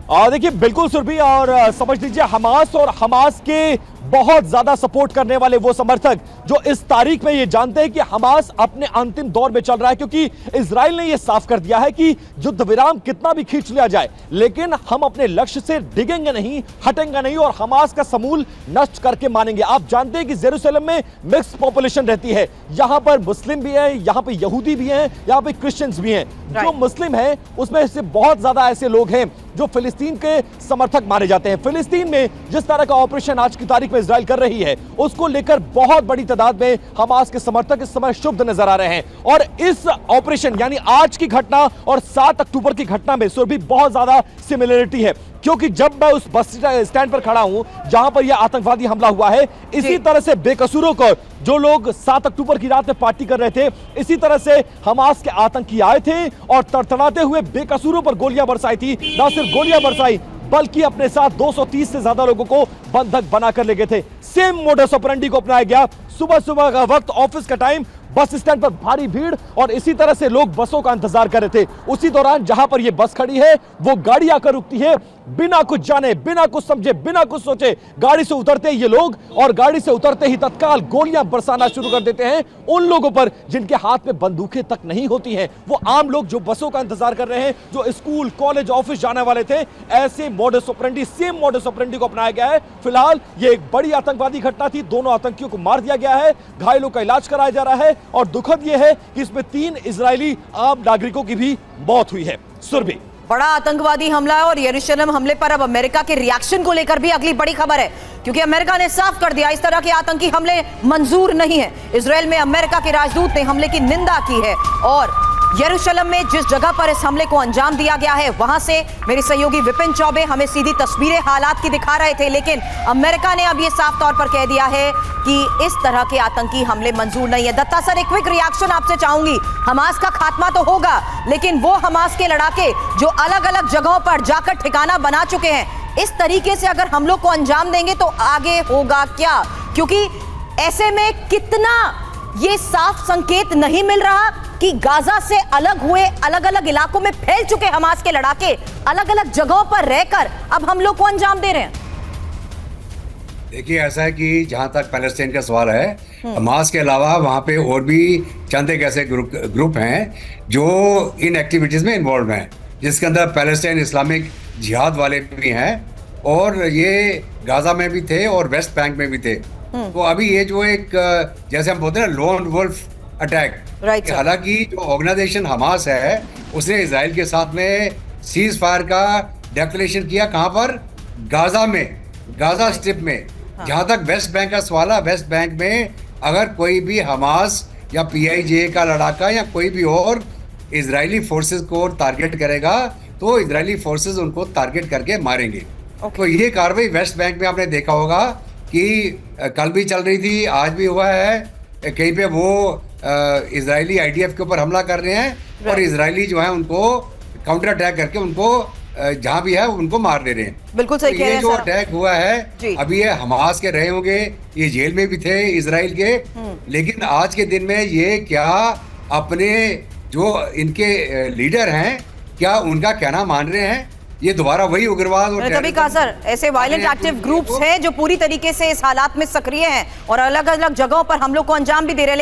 देखिए बिल्कुल सुरभि, और समझ लीजिए हमास और हमास के बहुत ज्यादा सपोर्ट करने वाले वो समर्थक जो इस तारीख में ये जानते हैं कि हमास अपने अंतिम दौर में चल रहा है, क्योंकि इजराइल ने ये साफ कर दिया है कि युद्ध विराम कितना भी खींच लिया जाए लेकिन हम अपने लक्ष्य से डिगेंगे नहीं, हटेंगे नहीं और हमास का समूल नष्ट करके मानेंगे। आप जानते हैं कि जेरूसलम में मिक्स पॉपुलेशन रहती है, यहां पर मुस्लिम भी है, यहां पर यहूदी भी हैं, यहां पर क्रिश्चियंस भी हैं। जो मुस्लिम है उसमें से बहुत ज्यादा ऐसे लोग हैं जो फिलिस्तीन के समर्थक माने जाते हैं। फिलिस्तीन में जिस तरह का ऑपरेशन आज की तारीख में इजराइल कर रही है उसको लेकर बहुत बड़ी तादाद में हमास के समर्थक इस समय शुभ नजर आ रहे हैं। और इस ऑपरेशन यानी आज की घटना और 7 अक्टूबर की घटना में सुरभि बहुत ज्यादा सिमिलरिटी है, क्योंकि जब मैं उस बस स्टैंड पर खड़ा हूं जहां पर यह आतंकवादी हमला हुआ है, इसी तरह से बेकसूरों को जो लोग 7 अक्टूबर की रात में पार्टी कर रहे थे, इसी तरह से हमास के आतंकी आए थे और तड़तड़ाते हुए बेकसूरों पर गोलियां बरसाई थी। ना सिर्फ गोलियां बरसाई बल्कि अपने साथ 230 से ज्यादा लोगों को बंधक बनाकर ले गए थे। सेम मोडस ऑपरेंडी को अपनाया गया। सुबह सुबह का वक्त, ऑफिस का टाइम, बस स्टैंड पर भारी भीड़ और इसी तरह से लोग बसों का इंतजार कर रहे थे। उसी दौरान जहां पर यह बस खड़ी है वो गाड़ी आकर रुकती है, बिना कुछ जाने, बिना कुछ समझे, बिना कुछ सोचे गाड़ी से उतरते ये लोग और गाड़ी से उतरते ही तत्काल गोलियां बरसाना शुरू कर देते हैं उन लोगों पर जिनके हाथ में बंदूकें तक नहीं होती हैं। वो आम लोग जो बसों का इंतजार कर रहे हैं, जो स्कूल, कॉलेज, ऑफिस जाने वाले थे। ऐसे modus operandi, same modus operandi को अपनाया गया है। फिलहाल ये एक बड़ी आतंकवादी घटना थी, दोनों आतंकियों को मार दिया गया है, घायलों का इलाज कराया जा रहा है और दुखद यह है कि इसमें 3 इजरायली आम नागरिकों की भी मौत हुई है। सुरभि, बड़ा आतंकवादी हमला है और यरूशलेम हमले पर अब अमेरिका के रिएक्शन को लेकर भी अगली बड़ी खबर है, क्योंकि अमेरिका ने साफ कर दिया इस तरह के आतंकी हमले मंजूर नहीं है। इजरायल में अमेरिका के राजदूत ने हमले की निंदा की है और यरूशलेम में जिस जगह पर इस हमले को अंजाम दिया गया है वहां से मेरे सहयोगी विपिन चौबे हमें सीधी तस्वीरें हालात की दिखा रहे थे, लेकिन अमेरिका ने अब यह साफ तौर पर कह दिया है कि इस तरह के आतंकी हमले मंजूर नहीं है। दत्ता सर, एक क्विक रिएक्शन आपसे चाहूंगी। हमास का खात्मा तो होगा, लेकिन वो हमास के लड़ाके जो अलग अलग जगहों पर जाकर ठिकाना बना चुके हैं, इस तरीके से अगर हम लोग को अंजाम देंगे तो आगे होगा क्या? क्योंकि ऐसे में कितना ये साफ संकेत नहीं मिल रहा कि गाजा से अलग हुए अलग अलग इलाकों में फैल चुके हमास के लड़ाके अलग अलग जगहों पर रहकर अब हम लोग को अंजाम दे रहे हैं। देखिए, ऐसा है कि जहां तक पैलेस्टाइन का सवाल है, हमास के अलावा वहां पे और भी चंद एक ऐसे ग्रुप हैं जो इन एक्टिविटीज में इन्वॉल्व हैं, जिसके अंदर पैलेस्टाइन इस्लामिक जिहाद वाले भी हैं और ये गाजा में भी थे और वेस्ट बैंक में भी थे। तो अभी ये जो एक जैसे हम बोलते हैं लोन वुल्फ अटैक, हालांकि जो ऑर्गेनाइजेशन हमास है उसने इजराइल के साथ में सीज फायर का डिक्लेरेशन किया। कहां पर? गाजा में, गाजा स्ट्रिप में। जहां तक वेस्ट बैंक का सवाल है, वेस्ट बैंक में अगर कोई भी हमास या पीआईजे का लड़ाका या कोई भी और इजरायली फोर्सेस को टारगेट करेगा तो इजरायली फोर्सेस उनको टारगेट करके मारेंगे। तो ये कार्रवाई वेस्ट बैंक में आपने देखा होगा कि कल भी चल रही थी, आज भी हुआ है। कहीं पे वो इजरायली आईडीएफ के ऊपर हमला कर रहे हैं और इजरायली जो है उनको काउंटर अटैक करके उनको जहां भी है उनको मार दे रहे हैं। बिल्कुल सही कह रहे हैं। ये जो अटैक हुआ है अभी ये हमास के रहे होंगे, ये जेल में भी थे इजराइल के, लेकिन आज के दिन में ये क्या अपने जो इनके लीडर हैं क्या उनका कहना मान रहे हैं? ये दोबारा वही उग्रवाद और तभी कहा सर, ऐसे वायलेंट एक्टिव ग्रुप्स हैं जो पूरी तरीके से इस हालात में सक्रिय हैं और अलग अलग जगहों पर हम लोग को अंजाम भी दे रहे हैं।